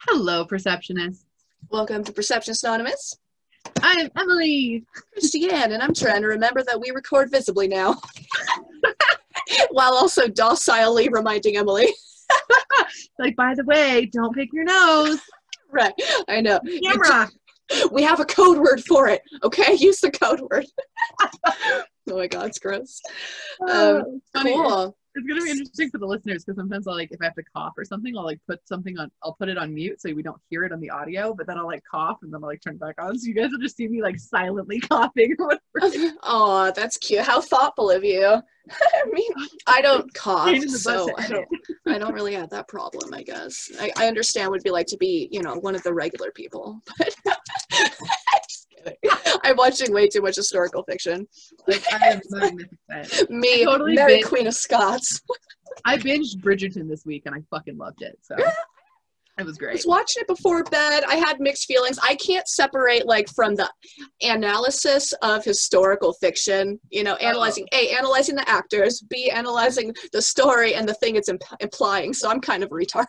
Hello, Perceptionists. Welcome to Perceptionist Anonymous. I'm Emily. Christiane, and I'm trying to remember that we record visibly now. While also docilely reminding Emily. Like, by the way, don't pick your nose. Right, I know. Camera. We have a code word for it, okay? Use the code word. Oh my god, it's gross. Cool. It's gonna be interesting for the listeners because sometimes I'll if I have to cough or something, I'll put it on mute so we don't hear it on the audio, but then I'll cough and then I'll turn it back on. So you guys will just see me silently coughing or whatever. Aw, that's cute. How thoughtful of you. I mean, I don't cough, so I don't really have that problem, I guess. I understand what it'd be like to be, one of the regular people, but just kidding. I'm watching way too much historical fiction. I am 100%. Me, totally Mary Queen of Scots. I binged Bridgerton this week and I fucking loved it, so it was great. I was watching it before bed. I had mixed feelings. I can't separate from the analysis of historical fiction, analyzing analyzing the actors, B, analyzing the story and the thing it's implying. So I'm kind of a retard.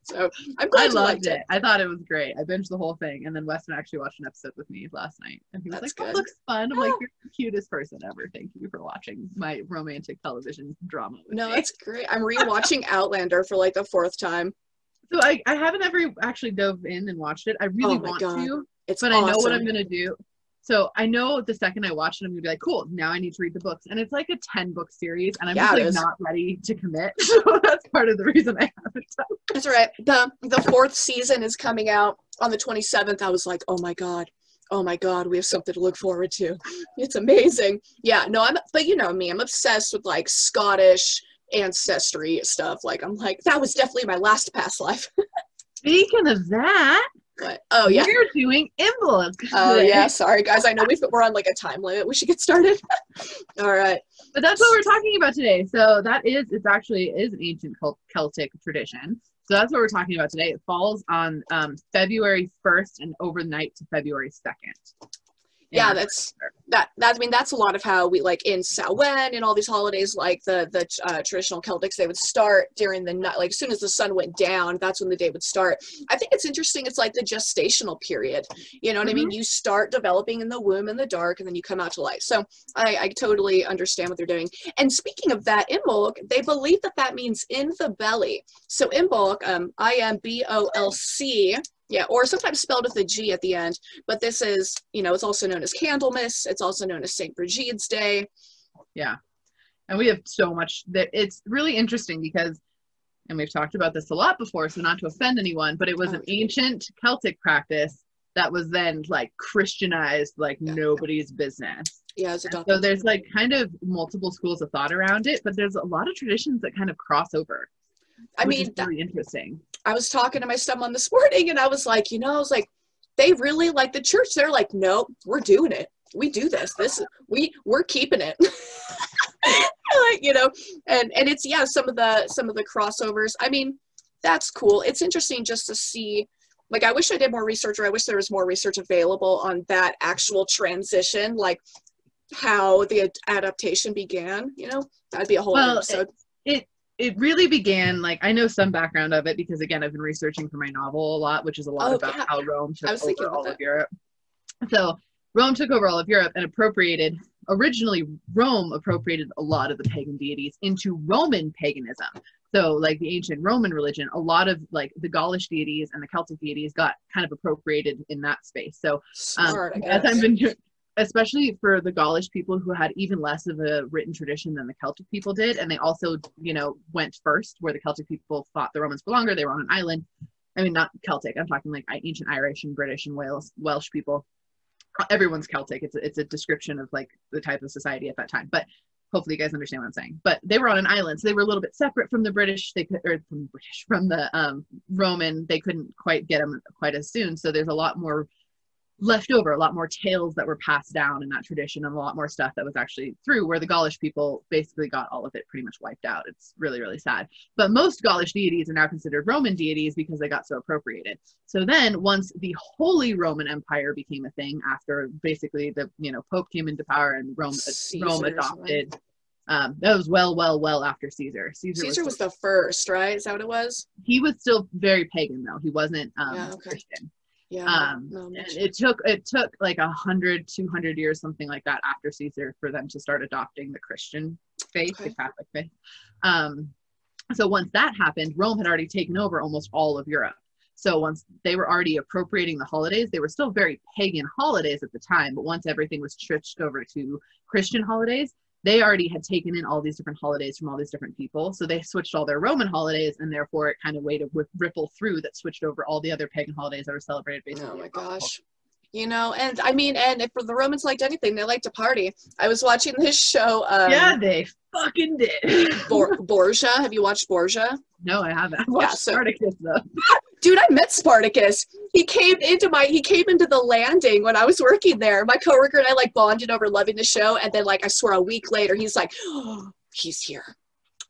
So I'm glad I loved it. I thought it was great. I binged the whole thing, and then Weston actually watched an episode with me last night, and he was like, "That looks fun." I'm like, "You're the cutest person ever. Thank you for watching my romantic television drama." No, that's great. I'm rewatching Outlander for the fourth time. So I haven't ever actually dove in and watched it. I really want to, but I know what I'm going to do. So I know the second I watch it, I'm going to be like, cool, now I need to read the books. And it's a 10-book series, and I'm just not ready to commit. So that's part of the reason I haven't done it. That's right. The fourth season is coming out on the 27th. I was like, oh my God, we have something to look forward to. It's amazing. Yeah, no, but you know me, I'm obsessed with Scottish ancestry stuff. I'm like, that was definitely my last past life. Speaking of that, what? Oh yeah, we're doing Imbolc. Oh yeah, sorry guys, I know we're on a time limit. We should get started. All right, but that's what we're talking about today. So it's actually an ancient Celtic tradition. So that's what we're talking about today. It falls on February 1st and overnight to February 2nd. Yeah, that's a lot of how we in Samhain and all these holidays, the traditional Celtics, they would start during the night, as soon as the sun went down, that's when the day would start. I think it's interesting. It's the gestational period. You know what I mean? You start developing in the womb in the dark, and then you come out to light. So I totally understand what they're doing. And speaking of that, Imbolc, they believe that means in the belly. So Imbolc, Imbolc. Yeah, or sometimes spelled with a G at the end. But this is, it's also known as Candlemas. It's also known as St. Brigide's Day. Yeah. And we have so much that it's really interesting because, and we've talked about this a lot before, so not to offend anyone, but it was an ancient Celtic practice that was then Christianized nobody's business. Yeah, it's adopted. So there's kind of multiple schools of thought around it, but there's a lot of traditions that kind of cross over. I mean, it's really interesting. I was talking to my stepmom this morning, and I was like, they really like the church. They're like, no, we're doing it. We do this. We're keeping it. And it's some of the crossovers. I mean, that's cool. It's interesting just to see. I wish I did more research, or I wish there was more research available on that actual transition, how the adaptation began. That'd be a whole episode. It really began, I know some background of it because, again, I've been researching for my novel a lot, which is a lot about how Rome took over all of Europe. So Rome took over all of Europe and originally Rome appropriated a lot of the pagan deities into Roman paganism. So the ancient Roman religion, a lot of the Gaulish deities and the Celtic deities got kind of appropriated in that space. So smart, I as guess. I've been especially for the Gaulish people who had even less of a written tradition than the Celtic people did. And they also, went first where the Celtic people fought the Romans for longer. They were on an island. I mean, not Celtic. I'm talking ancient Irish and British and Welsh people. Everyone's Celtic. It's a description of the type of society at that time. But hopefully you guys understand what I'm saying. But they were on an island. So they were a little bit separate from the British. From the Roman. They couldn't quite get them quite as soon. So there's a lot more left over, a lot more tales that were passed down in that tradition, and a lot more stuff that was actually through, where the Gaulish people basically got all of it pretty much wiped out. It's really, really sad. But most Gaulish deities are now considered Roman deities because they got so appropriated. So then once the Holy Roman Empire became a thing, after basically the Pope came into power and Rome adopted That was well after Caesar. Caesar was the first, right? Is that what it was? He was still very pagan though. He wasn't Christian. Yeah. And it took like 100, 200 years, something like that, after Caesar for them to start adopting the Christian faith, the Catholic faith. So once that happened, Rome had already taken over almost all of Europe. So once they were already appropriating the holidays, they were still very pagan holidays at the time, but once everything was switched over to Christian holidays, they already had taken in all these different holidays from all these different people. So they switched all their Roman holidays, and therefore it kind of way to ripple through that switched over all the other pagan holidays that were celebrated basically. Oh my gosh. You know, and I mean, and if the Romans liked anything, they liked to party. I was watching this show. Yeah, they fucking did. Borgia. Have you watched Borgia? No, I haven't. I watched Spartacus though. Dude, I met Spartacus. He came into the landing when I was working there. My coworker and I like bonded over loving the show, and then like I swear a week later, he's like, "Oh, he's here.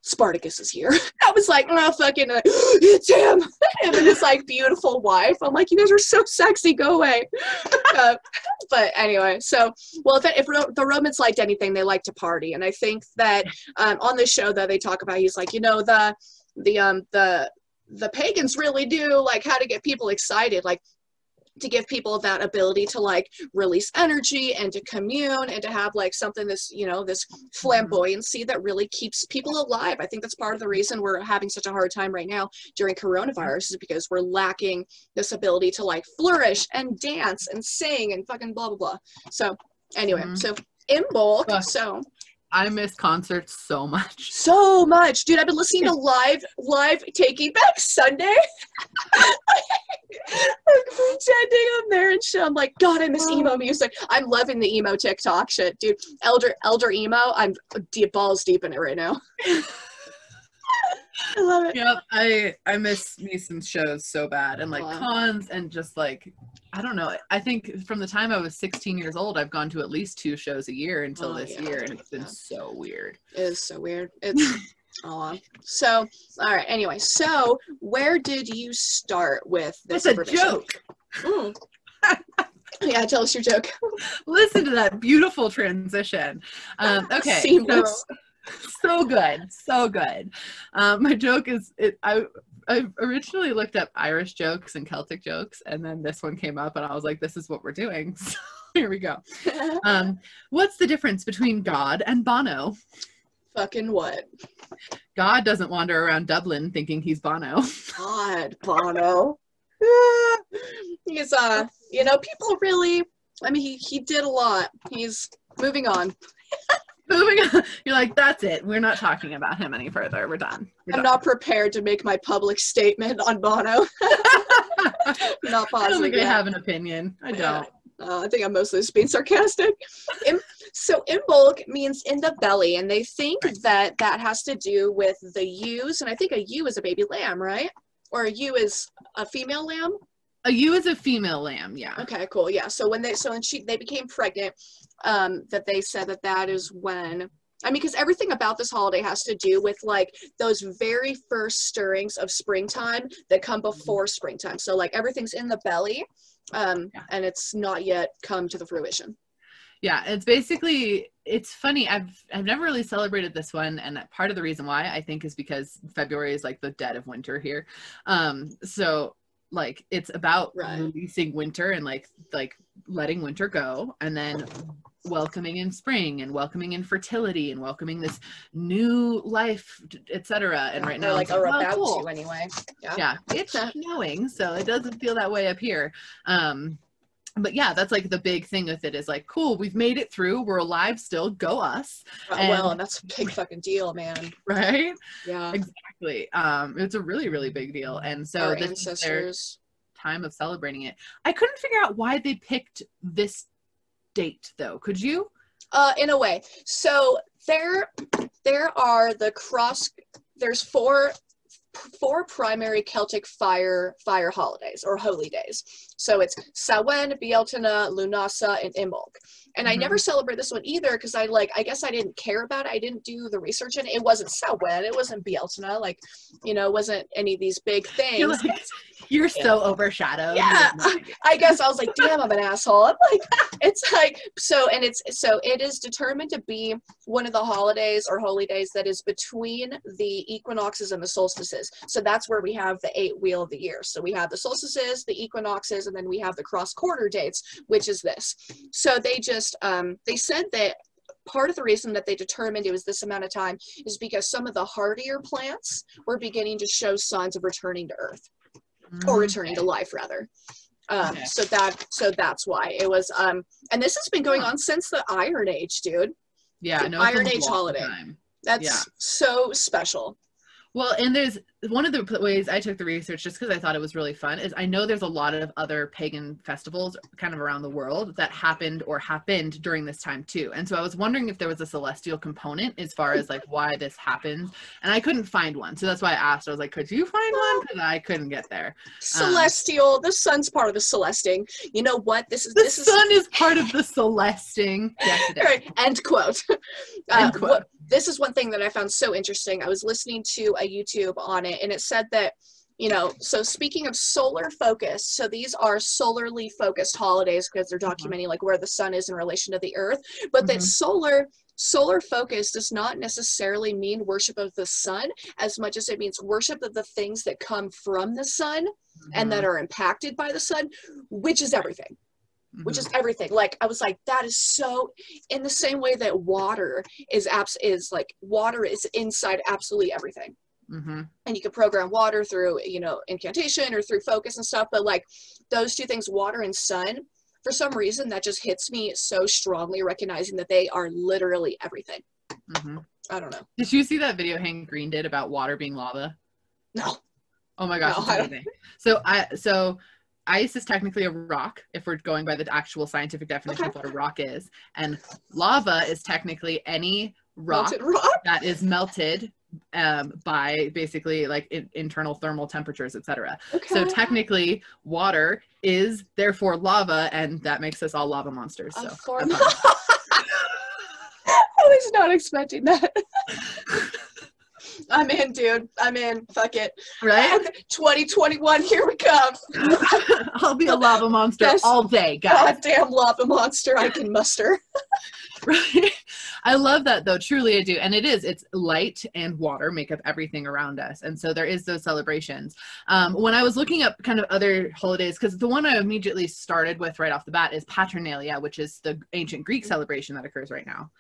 Spartacus is here." I was like, "Oh, fucking, it's him!" And then his like beautiful wife. I'm like, "You guys are so sexy. Go away." But anyway, so well, if the Romans liked anything, they like to party, and I think that on the show that they talk about, he's like, you know, the pagans really do like how to get people excited, like to give people that ability to like release energy and to commune and to have like something this, you know, this flamboyancy that really keeps people alive. I think that's part of the reason we're having such a hard time right now during coronavirus, is because we're lacking this ability to like flourish and dance and sing and fucking blah blah blah. So anyway, so Imbolc, so I miss concerts so much. So much. Dude, I've been listening to live Taking Back Sunday. I'm pretending I'm there and shit. I'm like, God, I miss emo music. I'm loving the emo TikTok shit, dude. Elder emo, I'm balls deep in it right now. I love it. Yep, I miss me some shows so bad, and like cons, and just like, I don't know. I think from the time I was 16 years old, I've gone to at least 2 shows a year until this year, and it's been so weird. It is so weird. It's so all right. Anyway, so where did you start with this? It's a joke. Yeah, tell us your joke. Listen to that beautiful transition. Okay, seamless. So good. My joke is I originally looked up Irish jokes and Celtic jokes, and then this one came up, and I was like, this is what we're doing. So here we go. What's the difference between God and Bono? Fucking what? God doesn't wander around Dublin thinking he's Bono. God, Bono. He's you know, people really, I mean, he did a lot. He's moving on. Moving on. You're like, that's it. We're not talking about him any further. We're done. I'm not prepared to make my public statement on Bono. Not positive. I don't think I have an opinion. I don't. I think I'm mostly just being sarcastic. So Imbolc means in the belly, and they think that has to do with the ewes, and I think a ewe is a baby lamb, right? Or a ewe is a female lamb? A ewe is a female lamb, yeah. Okay, cool, yeah. So when they became pregnant, that they said that is when, I mean, because everything about this holiday has to do with like those very first stirrings of springtime that come before springtime. So like everything's in the belly, and it's not yet come to the fruition. Yeah, it's basically, it's funny. I've never really celebrated this one, and part of the reason why I think is because February is like the dead of winter here. So like it's about releasing winter and like letting winter go, and then welcoming in spring and welcoming in fertility and welcoming this new life, etc. And right now, like are about to anyway. Yeah, it's snowing, so it doesn't feel that way up here. But yeah, that's like the big thing with it is like, cool, we've made it through, we're alive still, go us. And that's a big fucking deal, man. Right? Yeah, exactly. It's a really, really big deal, and so this is their time of celebrating it. I couldn't figure out why they picked this date though. Could you? In a way. So there are there's four primary Celtic fire holidays or holy days. So it's Samhain, Bealtaine, Lunasa, and Imbolc. And I never celebrate this one either because I guess I didn't care about it. I didn't do the research in it. It wasn't Samhain, it wasn't Bealtaine, like, you know, it wasn't any of these big things. You're so overshadowed. Yeah, I guess I was like, damn, I'm an asshole. I'm like, it's like, it is determined to be one of the holidays or holy days that is between the equinoxes and the solstices. So that's where we have the 8 wheel of the year. So we have the solstices, the equinoxes, and then we have the cross quarter dates, which is this. So they just, they said that part of the reason that they determined it was this amount of time is because some of the hardier plants were beginning to show signs of returning to Earth, or returning to life rather. So that's why it was, and this has been going on since the Iron Age, dude. Yeah, the Iron Age holiday. That's so special. Well, and there's one of the ways I took the research, just because I thought it was really fun, is I know there's a lot of other pagan festivals kind of around the world that happened during this time too. And so I was wondering if there was a celestial component as far as like why this happens. And I couldn't find one. So that's why I asked. I was like, could you find one? Because I couldn't get there. Celestial. The sun's part of the celesting. You know what? The sun is part of the celesting. Yes, it is. Right. End quote. End quote. This is one thing that I found so interesting. I was listening to a YouTube on it, and it said that, you know, so speaking of solar focus, so these are solarly focused holidays because they're documenting like where the sun is in relation to the earth, but that solar focus does not necessarily mean worship of the sun as much as it means worship of the things that come from the sun and that are impacted by the sun, which is everything. Which is everything. Like, I was like, that is so, in the same way that water is water is inside absolutely everything. And you can program water through, you know, incantation or through focus and stuff, but like those two things, water and sun, for some reason that just hits me so strongly, recognizing that they are literally everything. I don't know. Did you see that video Hank Green did about water being lava? No. Oh my gosh, it's amazing. So ice is technically a rock, if we're going by the actual scientific definition of what a rock is. And lava is technically any rock that is melted by basically like internal thermal temperatures, etc. So technically water is therefore lava, and that makes us all lava monsters. So I was not expecting that. I'm in, dude. I'm in. Fuck it. Right? 2021, here we come. I'll be a lava monster all day, guys. Goddamn lava monster I can muster. Right? I love that, though. Truly, I do. And it's light and water make up everything around us. And so there is those celebrations. When I was looking up kind of other holidays, because the one I immediately started with right off the bat is Paternalia, which is the ancient Greek celebration that occurs right now.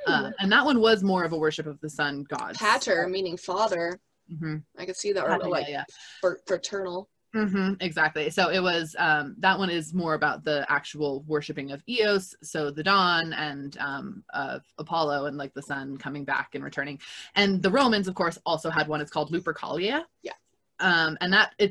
And that one was more of a worship of the sun god. Pater, meaning father. I could see that, or like fraternal. Exactly. So it was, that one is more about the actual worshiping of Eos, so the dawn, and of Apollo and like the sun coming back and returning. And the Romans, of course, also had one. It's called Lupercalia. Yeah. And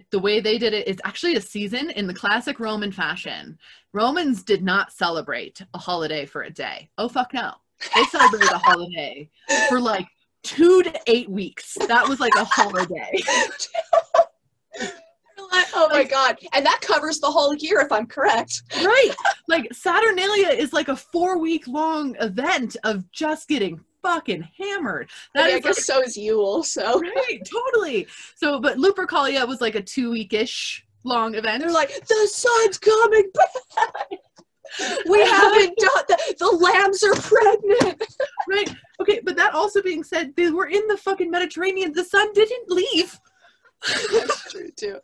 the way they did it is actually a season in the classic Roman fashion. Romans did not celebrate a holiday for a day. Oh, fuck no. They celebrated a holiday for like 2 to 8 weeks. That was like a holiday. Oh my God. And that covers the whole year, if I'm correct. Right. Like Saturnalia is like a 4-week long event of just getting fucking hammered. I guess so is Yule, so. Right, totally. So, but Lupercalia was like a 2-week-ish long event. They're like, the sun's coming back. We haven't done that. The lambs are pregnant. Right. Okay, but that also being said, they were in the fucking Mediterranean. The sun didn't leave. That's true, too.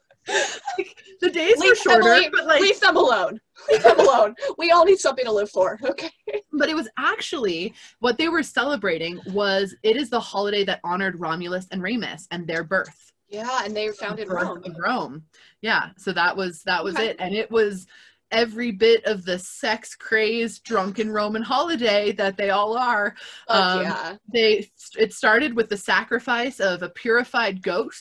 Like, the days were shorter, but like, leave them alone. Leave them alone. We all need something to live for. Okay. But it was actually what they were celebrating was it is the holiday that honored Romulus and Remus and their birth. Yeah, and they were found in Rome. Rome. Yeah, so that was it, and it was every bit of the sex crazed drunken Roman holiday that they all are. It started with the sacrifice of a purified goat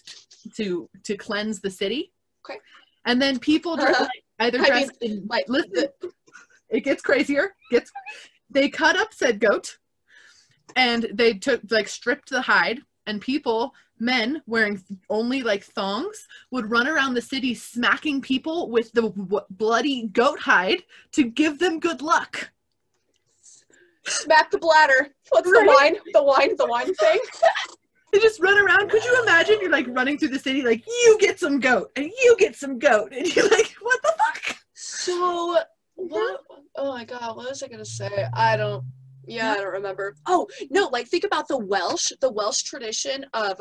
to cleanse the city. Okay. And then people it gets crazier. They cut up said goat and they stripped the hide, and men wearing only like thongs would run around the city smacking people with the bloody goat hide to give them good luck. Smack the bladder. What's the wine thing? They just run around. Could you imagine? You're like running through the city, like, you get some goat, and you get some goat, and you're like, what the fuck? So what? Oh my god, what was I gonna say? I don't remember. Oh no, like think about the Welsh tradition of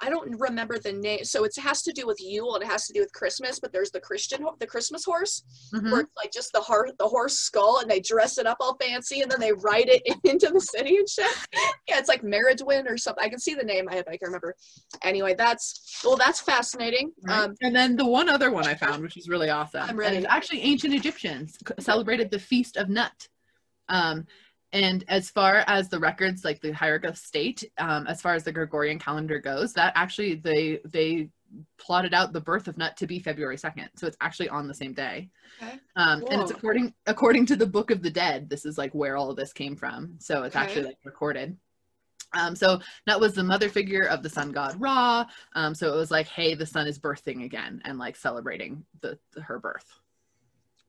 I don't remember the name. So it has to do with Yule and it has to do with Christmas, but there's the Christmas horse, where it's like just the horse skull, and they dress it up all fancy and then they ride it into the city and shit. Yeah, it's like Meridwin or something. I can see the name, I can't remember. Anyway, that's fascinating. Right. And then the one other one I found, which is really awesome. I'm ready. And actually, ancient Egyptians celebrated the Feast of Nut. And as far as the records, like the hieroglyphs state, as far as the Gregorian calendar goes, that actually they plotted out the birth of Nut to be February 2nd. So it's actually on the same day. Okay. And it's according to the Book of the Dead. This is like where all of this came from. So it's actually like recorded. So Nut was the mother figure of the sun god Ra. So it was like, hey, the sun is birthing again, and like celebrating her birth.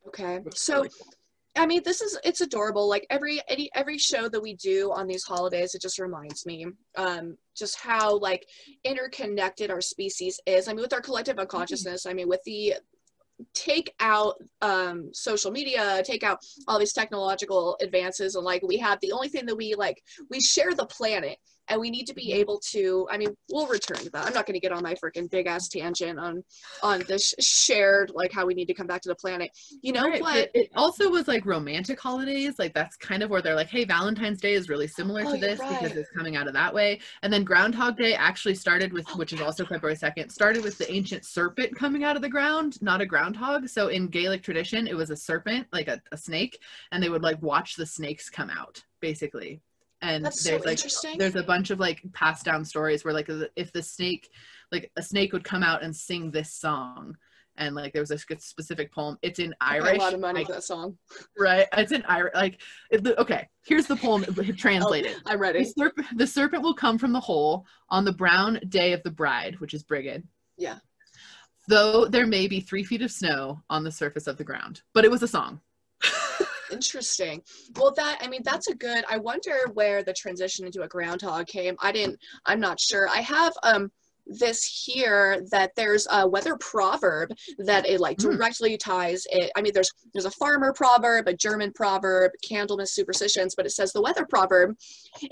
Okay. So I mean, it's adorable. Like every show that we do on these holidays, it just reminds me just how like interconnected our species is. I mean, with our collective unconsciousness, I mean, with the take out social media, take out all these technological advances, and like we have the only thing that we share the planet, and we need to be able to, I mean, we'll return to that. I'm not going to get on my freaking big ass tangent on this shared, like how we need to come back to the planet, you know. But it also was like romantic holidays, like that's kind of where they're like, hey, Valentine's Day is really similar to this because it's coming out of that way. And then Groundhog Day actually started with, which is also February 2nd, started with the ancient serpent coming out of the ground, not a groundhog. So in Gaelic tradition, it was a serpent, like a snake, and they would like watch the snakes come out, basically. And that's there's so like interesting. There's a bunch of like passed down stories where like if the snake, like a snake would come out and sing this song, and like there was a specific poem. It's in Irish. A lot of money for that song. Right. It's in Irish. Like, okay, here's the poem translated. I'm ready. The serpent will come from the hole on the brown day of the bride, which is Brigid. Yeah. Though there may be 3 feet of snow on the surface of the ground. But it was a song. Interesting. Well, that's a good, I wonder where the transition into a groundhog came. I'm not sure. I have this here that there's a weather proverb that it like directly ties it. I mean, there's a farmer proverb, a German proverb, Candlemas superstitions, but it says the weather proverb: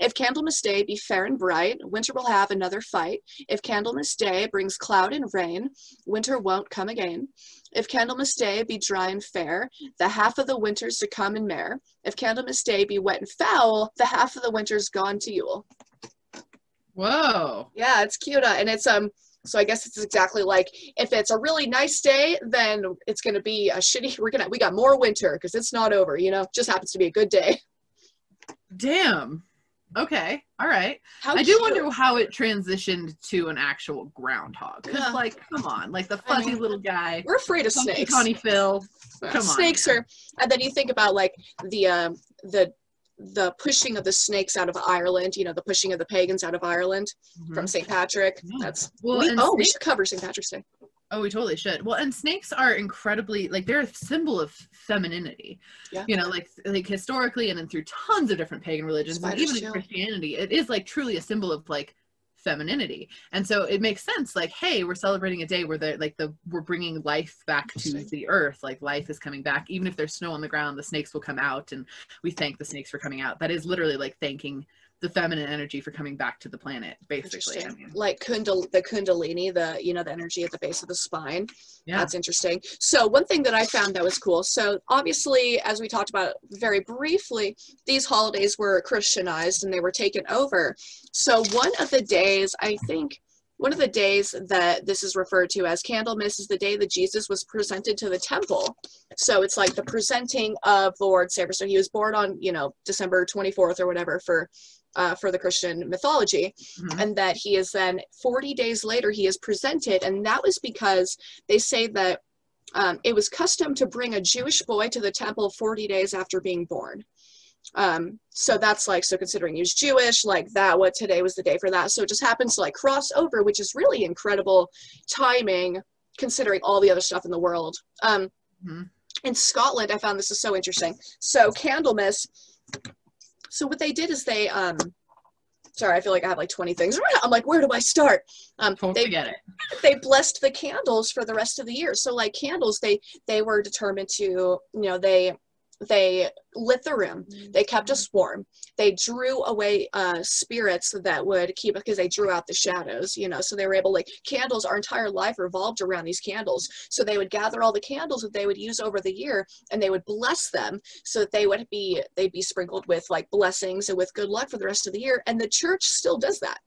if Candlemas Day be fair and bright, winter will have another fight. If Candlemas Day brings cloud and rain, winter won't come again. If Candlemas Day be dry and fair, the half of the winter's to come and mare. If Candlemas Day be wet and foul, the half of the winter's gone to Yule. Whoa. Yeah, it's cute. And it's so I guess it's exactly like, if it's a really nice day, then it's gonna be a shitty, we got more winter because it's not over, you know, just happens to be a good day. Damn. Okay. All right. I do wonder how it transitioned to an actual groundhog. Because, like, come on. Like, the fuzzy little guy. We're afraid of snakes. Connie Phil. Come on. Snakes are... And then you think about, like, the pushing of the snakes out of Ireland, you know, the pushing of the pagans out of Ireland from St. Patrick. Yeah. That's... we should cover St. Patrick's Day. Oh, we totally should. Well, and snakes are incredibly, like, they're a symbol of femininity. Yeah. You know, like historically, and then through tons of different pagan religions, and even in Christianity, it is like truly a symbol of like femininity. And so it makes sense, like, hey, we're celebrating a day where we're bringing life back to the earth. Like, life is coming back. Even if there's snow on the ground, the snakes will come out, and we thank the snakes for coming out. That is literally like thanking the feminine energy for coming back to the planet, basically. I mean, like the kundalini, the energy at the base of the spine. Yeah. That's interesting. So one thing that I found that was cool. So obviously, as we talked about very briefly, these holidays were Christianized and they were taken over. So one of the days that this is referred to as Candlemas is the day that Jesus was presented to the temple. So it's like the presenting of the Lord Savior. So he was born on, December 24th or whatever for the Christian mythology, and that he is then 40 days later he is presented, and that was because they say that it was custom to bring a Jewish boy to the temple 40 days after being born. So that's like, so considering he was Jewish, like that, what today was the day for that. So it just happens to like cross over, which is really incredible timing considering all the other stuff in the world. In Scotland, I found this is so interesting. So Candlemas, so what they did is they sorry, I feel like I have like 20 things. I'm like, where do I start? Totally get it. They blessed the candles for the rest of the year. So like candles, they were determined to, you know, they lit the room. They kept us warm. They drew away spirits that would keep, because they drew out the shadows, you know, so they were able, like, candles, our entire life revolved around these candles. So they would gather all the candles that they would use over the year, and they would bless them so that they'd be sprinkled with like blessings and with good luck for the rest of the year. And the church still does that.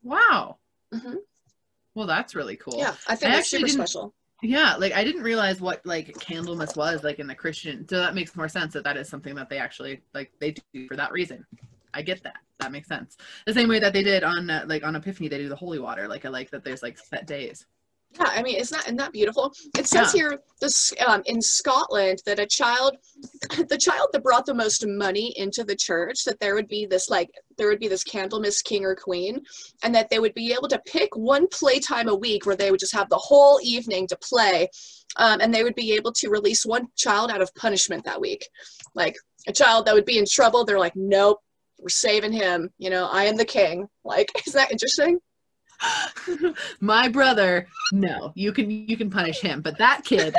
Wow. Mm-hmm. Well, that's really cool. Yeah, I think that's super special. Yeah, like I didn't realize what like Candlemas was like in the Christian, so that makes more sense that is something that they actually like they do for that reason. I get that. That makes sense. The same way that they did on like on Epiphany, they do the holy water. Like I like that there's like set days. Yeah, I mean, isn't that beautiful? It says here this in Scotland that the child that brought the most money into the church, that there would be this Candlemas king or queen, and that they would be able to pick one playtime a week where they would just have the whole evening to play, and they would be able to release one child out of punishment that week. Like a child that would be in trouble, they're like, nope, we're saving him. You know, I am the king. Like, isn't that interesting? My brother, no, you can punish him, but that kid.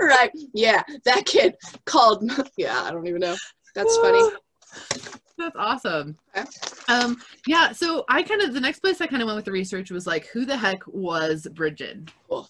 Right, yeah, that kid called, yeah, I don't even know. That's funny. That's awesome. Okay. Yeah, so the next place I kind of went with the research was like, who the heck was Brigid? Cool.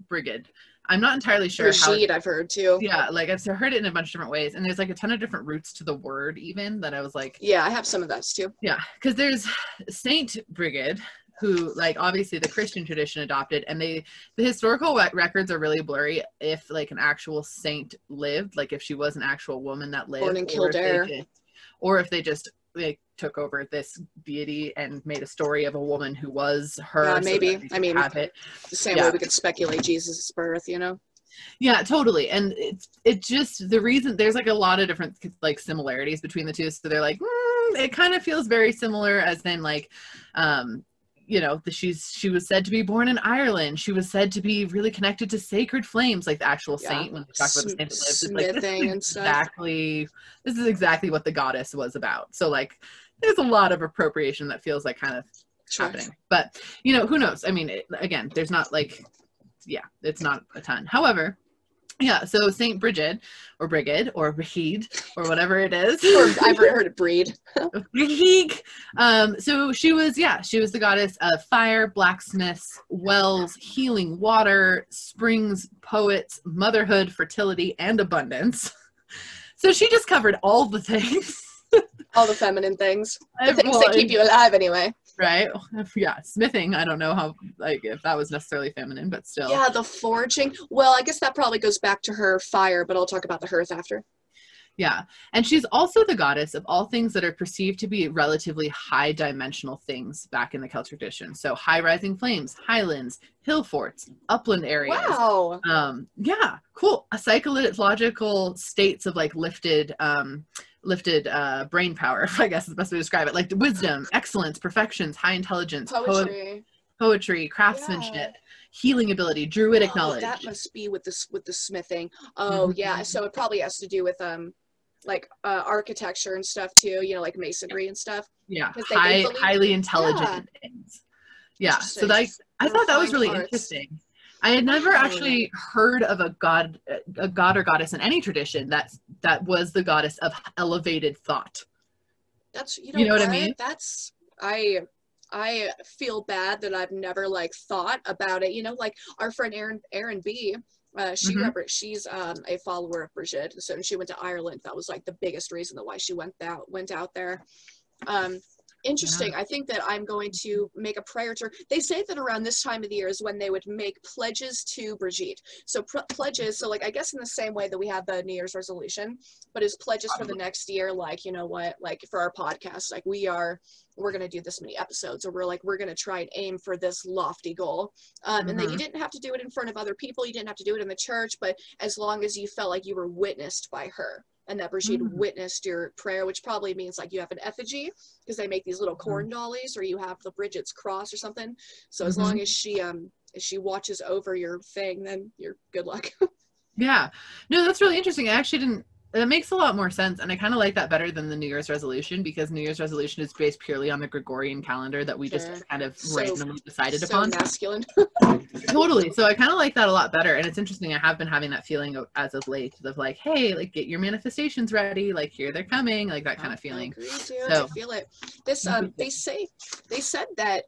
Brigid. I'm not entirely sure. Brigitte, I've heard too. Yeah, like I've heard it in a bunch of different ways, and there's like a ton of different roots to the word even that I was like. Yeah, I have some of those too. Yeah, because there's Saint Brigid, who like obviously the Christian tradition adopted, and the historical records are really blurry if like an actual saint lived, like if she was an actual woman that lived, born in Kildare, or if they just like took over this deity and made a story of a woman who was her. Yeah, maybe. I mean, the same way we could speculate Jesus' birth, you know? Yeah, totally. And it just, the reason, there's like a lot of different like similarities between the two. So they're like, it kind of feels very similar, as in like, you know, she was said to be born in Ireland. She was said to be really connected to sacred flames, like the actual saint. When we talk about the saint that lived, it's like, this is exactly what the goddess was about. So like, there's a lot of appropriation that feels like kind of happening. But you know, who knows? I mean, again, there's not like, yeah, it's not a ton. However, yeah, so Saint Brigid or Brigid or Brigid or whatever it is. Or I've heard it breed. Brigid. So she was the goddess of fire, blacksmiths, wells, healing water, springs, poets, motherhood, fertility, and abundance. So she just covered all the things. All the feminine things. The things that keep you alive anyway. Right? Yeah. Smithing, I don't know how, like, if that was necessarily feminine, but still. Yeah, the forging. Well, I guess that probably goes back to her fire, but I'll talk about the hearth after. Yeah. And she's also the goddess of all things that are perceived to be relatively high dimensional things back in the Celtic tradition. So high rising flames, highlands, hill forts, upland areas. Wow. Yeah, cool. A psychological states of like lifted brain power, I guess is the best way to describe it. Like wisdom, excellence, perfections, high intelligence, poetry, craftsmanship, healing ability, druidic knowledge. That must be with the smithing. Oh, yeah. So it probably has to do with like architecture and stuff too, you know, like masonry and stuff. Yeah, highly intelligent things. Yeah, so I thought that was really interesting. I had never actually heard of a god or goddess in any tradition that was the goddess of elevated thought. That's you know what I mean? That's I feel bad that I've never like thought about it. You know, like our friend Erin B. She's a follower of Brigid, so she went to Ireland. That was like the biggest reason why she went out there. Interesting. Yeah. I think that I'm going to make a prayer to her. They say that around this time of the year is when they would make pledges to Brigitte. So pledges, so like I guess in the same way that we have the New Year's resolution, but as pledges for the next year, like, you know what, like for our podcast, like we're going to do this many episodes, or we're going to try and aim for this lofty goal. And that you didn't have to do it in front of other people. You didn't have to do it in the church, but as long as you felt like you were witnessed by her. And that Brigitte witnessed your prayer, which probably means like you have an effigy, because they make these little corn dollies, or you have the Brigid's cross or something. So as long as she watches over your thing, then you're good luck. Yeah, no, that's really interesting. I actually That makes a lot more sense. And I kind of like that better than the New Year's resolution, because New Year's resolution is based purely on the Gregorian calendar that we just kind of randomly decided upon. Masculine. Totally. So I kind of like that a lot better. And it's interesting. I have been having that feeling as of late of like, hey, like get your manifestations ready. Like here they're coming, like that kind of feeling. I agree, dude. I feel it. This, they said that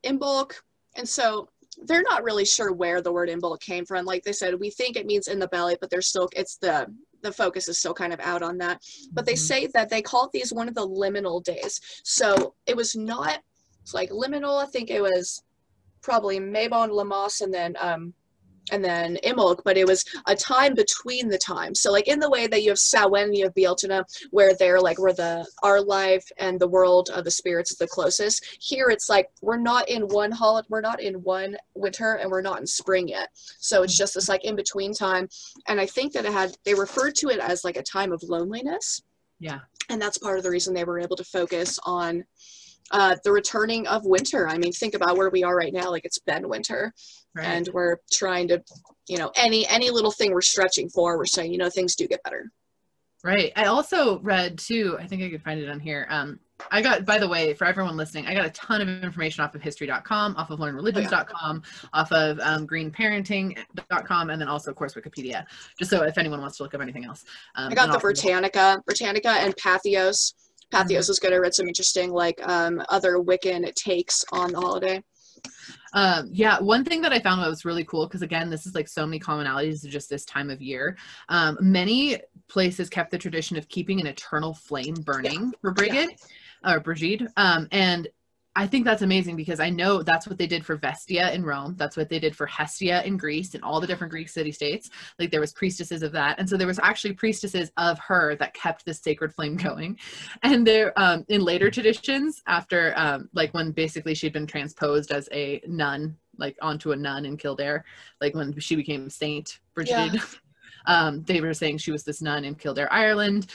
Imbolc, and so they're not really sure where the word Imbolc came from. Like they said, we think it means in the belly, but there's still, it's the focus is still kind of out on that. But they say that they called these one of the liminal days. So it was not, it's like liminal, I think it was probably Mabon, Lammas, and then Imbolc, but it was a time between the times. So like in the way that you have Samhain, you have Bealtaine, where they're like, where our life and the world of the spirits is the closest. Here it's like, we're not in one winter, and we're not in spring yet. So it's just this like in between time. And I think that they referred to it as like a time of loneliness. Yeah. And that's part of the reason they were able to focus on the returning of winter. I mean, think about where we are right now. Like it's been winter, right, and we're trying to, any little thing we're stretching for, we're saying, things do get better. Right. I also read too, I think I could find it on here. I got, by the way, for everyone listening, I got a ton of information off of history.com, off of learnreligions.com, off of greenparenting.com, and then also, of course, Wikipedia, just so if anyone wants to look up anything else. I got the Britannica and Pathos. Pathos is good. I read some interesting, other Wiccan takes on the holiday. Yeah, one thing that I found that was really cool, because again, this is like so many commonalities of just this time of year. Many places kept the tradition of keeping an eternal flame burning for Brigid, or Brigid. And I think that's amazing, because I know that's what they did for Vestia in Rome. That's what they did for Hestia in Greece, and all the different Greek city-states. Like there was priestesses of that. And so there was actually priestesses of her that kept this sacred flame going. And there, in later traditions, after, like when basically she'd been transposed as a nun, like onto a nun in Kildare, like when she became Saint Brigid. Yeah. They were saying she was this nun in Kildare, Ireland,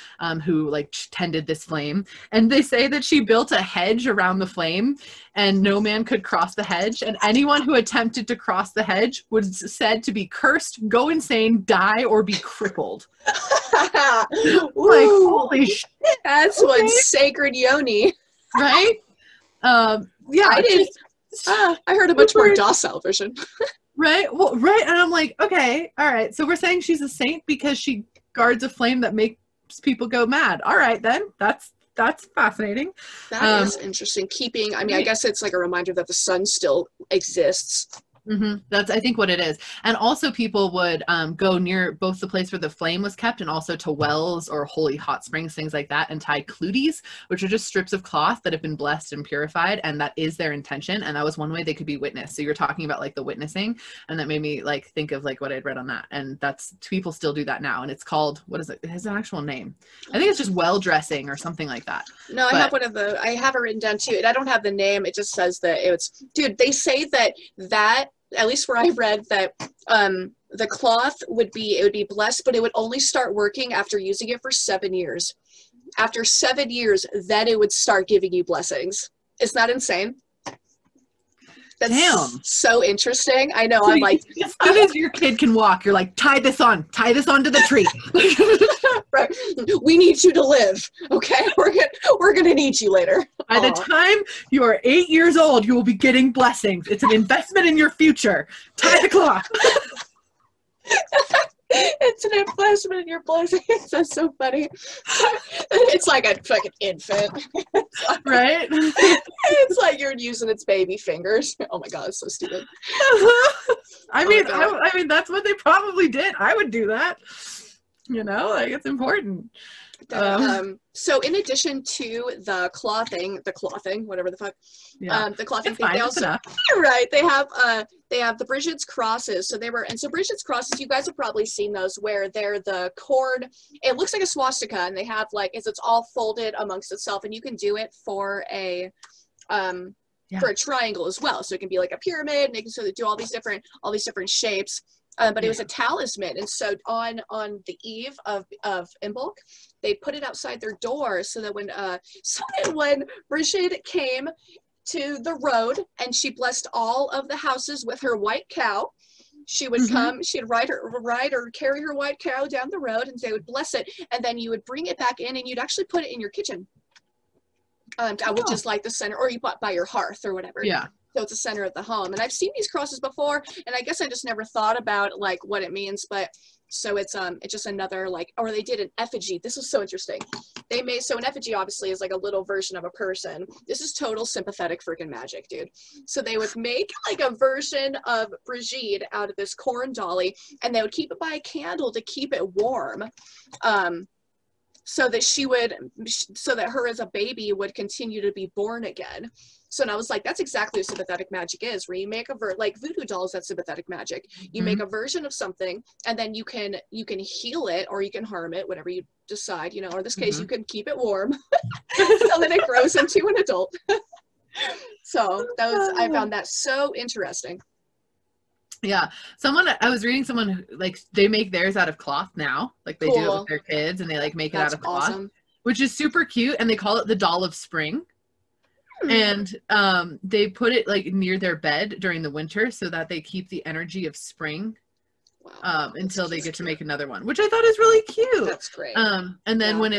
who tended this flame. And they say that she built a hedge around the flame, and no man could cross the hedge. And anyone who attempted to cross the hedge was said to be cursed, go insane, die, or be crippled. Holy shit. That's one sacred yoni. Right? Yeah. I heard a much more docile version. Right. Well, right. And I'm like, okay, all right. So we're saying she's a saint because she guards a flame that makes people go mad. All right, then that's fascinating. That is interesting. I guess it's like a reminder that the sun still exists. Mm-hmm. That's, I think, what it is. And also people would go near both the place where the flame was kept and also to wells or holy hot springs, things like that, and tie cluties, which are just strips of cloth that have been blessed and purified, and that is their intention. And that was one way they could be witnessed. So you're talking about the witnessing, and that made me think of what I'd read on that. And that's, people still do that now, and it's called, what is it? It has an actual name. I think it's just well dressing or something like that. No, I have it written down too. I don't have the name. It just says that dude, they say that at least where I read that the cloth would be blessed, but it would only start working after using it for 7 years. After 7 years, then it would start giving you blessings. Isn't that insane? That's so interesting. I know. So I'm like, as soon as your kid can walk, you're like, tie this onto the tree. Right. We need you to live. Okay. We're gonna need you later. By the time you are 8 years old, you will be getting blessings. It's an investment in your future. Tie the cloth. It's an investment in your blessings. That's so funny. It's like a fucking infant. Right? It's like you're using its baby fingers. Oh my god, it's so stupid. I mean, that's what they probably did. I would do that. It's important. So in addition to the clothing, whatever the fuck, the clothing thing, they also, right, they have the Brigid's crosses. So Brigid's crosses, you guys have probably seen those, where they're the cord, it looks like a swastika, and they have it's all folded amongst itself, and you can do it for a triangle as well. So it can be like a pyramid, and they can sort of do all these different shapes. But it was a talisman, and so on the eve of Imbolc, they put it outside their door so that when Brigid came to the road and she blessed all of the houses with her white cow, She would come, she'd ride or carry her white cow down the road, and they would bless it, and then you would bring it back in, and you'd actually put it in your kitchen. I would just like the center, or you put by your hearth or whatever. Yeah. So it's the center of the home. And I've seen these crosses before, and I guess I just never thought about like what it means. But so it's just another like, or they did an effigy. This is so interesting. They made, so an effigy obviously is like a little version of a person. This is total sympathetic freaking magic, dude. So they would make like a version of Brigitte out of this corn dolly, and they would keep it by a candle to keep it warm. So that her as a baby would continue to be born again. So and I was like, that's exactly what sympathetic magic is, where you make like voodoo dolls, that's sympathetic magic. You make a version of something, and then you can heal it, or you can harm it, whatever you decide, or in this case, you can keep it warm so that it grows into an adult. So I found that so interesting. Yeah. I was reading someone like they make theirs out of cloth now. Like they do it with their kids, and they like make it out of cloth, awesome. Which is super cute. And they call it the doll of spring. And they put it like near their bed during the winter so that they keep the energy of spring until they get to make another one, which I thought is really cute. That's great. And then when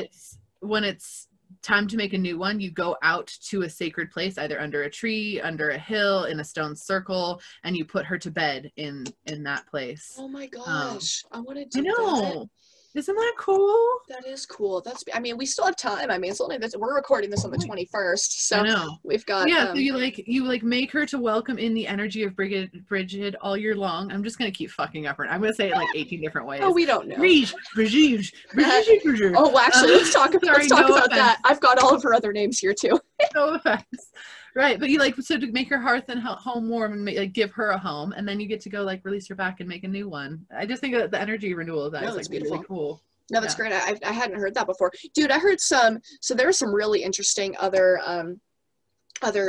it's time to make a new one, you go out to a sacred place, either under a tree, under a hill, in a stone circle, and you put her to bed in that place. Oh my gosh, I want to do that. Isn't that cool? That is cool. I mean, we still have time. I mean, it's only that we're recording this on the 21st, so I know. We've got. Yeah, so you make her to welcome in the energy of Brigitte all year long. I'm just gonna keep fucking up her. I'm gonna say it like 18 different ways. Oh, we don't know. Brigitte. Oh, well, actually, let's talk about that. I've got all of her other names here too. No offense. Right, but you so to make her hearth and home warm and give her a home, and then you get to go like release her back and make a new one. I just think that the energy renewal of that is like beautiful. Really cool. No, that's great. I hadn't heard that before, dude. I heard so there were some really interesting other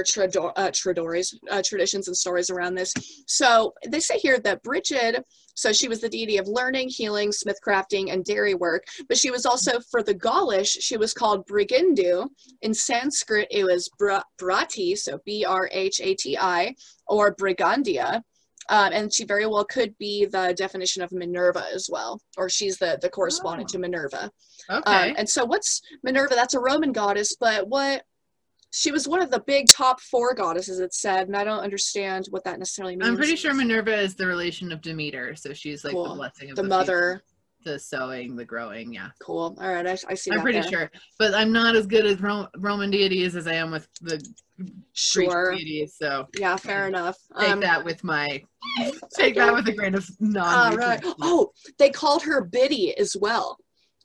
traditions and stories around this. So they say here that Brigitte, so she was the deity of learning, healing, smith crafting, and dairy work, but she was also, for the Gaulish, she was called Brigindu. In Sanskrit, it was Brati, so Brhati, or Brigandia. And she very well could be the definition of Minerva as well, or she's the correspondent to Minerva. Okay. And so what's Minerva? That's a Roman goddess, but she was one of the big top 4 goddesses, it said, and I don't understand what that necessarily means. I'm pretty sure Minerva is the relation of Demeter, so she's like the blessing of the mother. The sowing, the growing, yeah. Cool. All right, I see. I'm pretty sure, but I'm not as good as Roman deities as I am with the Greek deities. So yeah, fair enough. Take that with a grain of non. Right. Oh, they called her Biddy as well.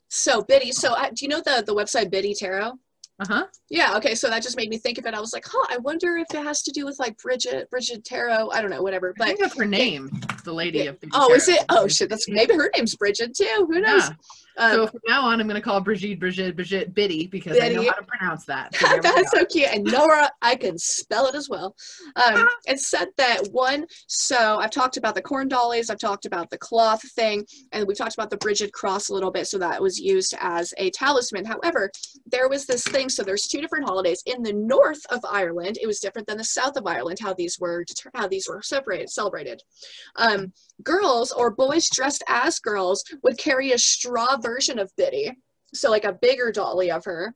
So Biddy. So do you know the website Biddy Tarot? Uh-huh. Yeah, okay, so that just made me think of it. I was like, I wonder if it has to do with like Bridget Tarot. I don't know, whatever. But I think that's her name, the lady of Bridget Tarot. Oh, is it? Oh shit, that's maybe her name's Bridget too. Who knows? Yeah. So from now on, I'm going to call Brigitte Biddy because I know how to pronounce that. So that's so cute. And Nora, I can spell it as well. It said that so I've talked about the corn dollies, I've talked about the cloth thing, and we've talked about the Brigitte cross a little bit, so that was used as a talisman. However, there was this thing, so there's 2 different holidays. In the north of Ireland, it was different than the south of Ireland, how these were celebrated. Girls or boys dressed as girls would carry a straw version of Biddy, so like a bigger dolly of her,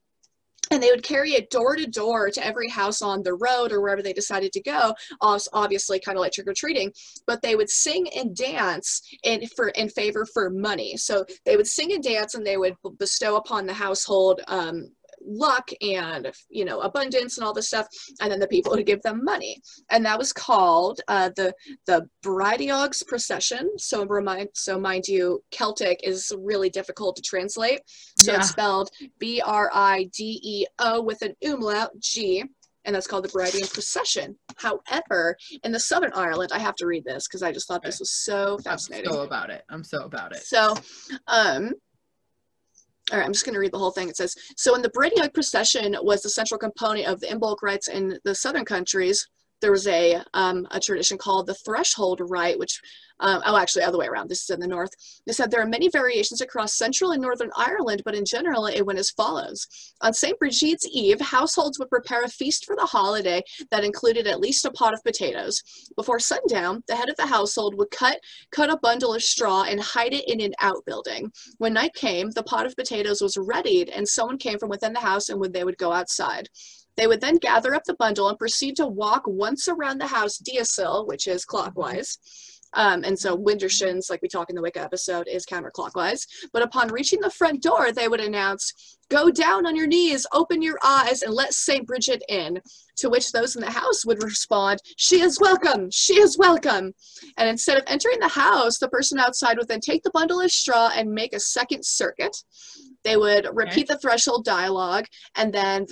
and they would carry it door to door to every house on the road or wherever they decided to go, obviously kind of like trick-or-treating, but they would sing and dance in favor for money. So they would sing and dance, and they would bestow upon the household luck and abundance and all this stuff, and then the people would give them money, and that was called the Bridiogs procession. So mind you, Celtic is really difficult to translate, so it's spelled Brideo with an umlaut G, and that's called the Bridiogs procession. However, in the Southern Ireland, I have to read this because I just thought this was so fascinating. I'm so about it. So all right, I'm just going to read the whole thing. It says, so in the Bridiogs procession was the central component of the Imbolc rites in the southern countries, there was a tradition called the threshold rite, which, actually, other way around. This is in the north. They said there are many variations across central and northern Ireland, but in general, it went as follows. On St. Brigid's Eve, households would prepare a feast for the holiday that included at least a pot of potatoes. Before sundown, the head of the household would cut a bundle of straw and hide it in an outbuilding. When night came, the pot of potatoes was readied, and someone came from within the house, and they would go outside. They would then gather up the bundle and proceed to walk once around the house diasil, which is clockwise. And so Wintershins, like we talk in the Wicca episode, is counterclockwise. But upon reaching the front door, they would announce, "Go down on your knees, open your eyes, and let St. Bridget in." To which those in the house would respond, "She is welcome, she is welcome." And instead of entering the house, the person outside would then take the bundle of straw and make a second circuit. They would repeat the threshold dialogue, and then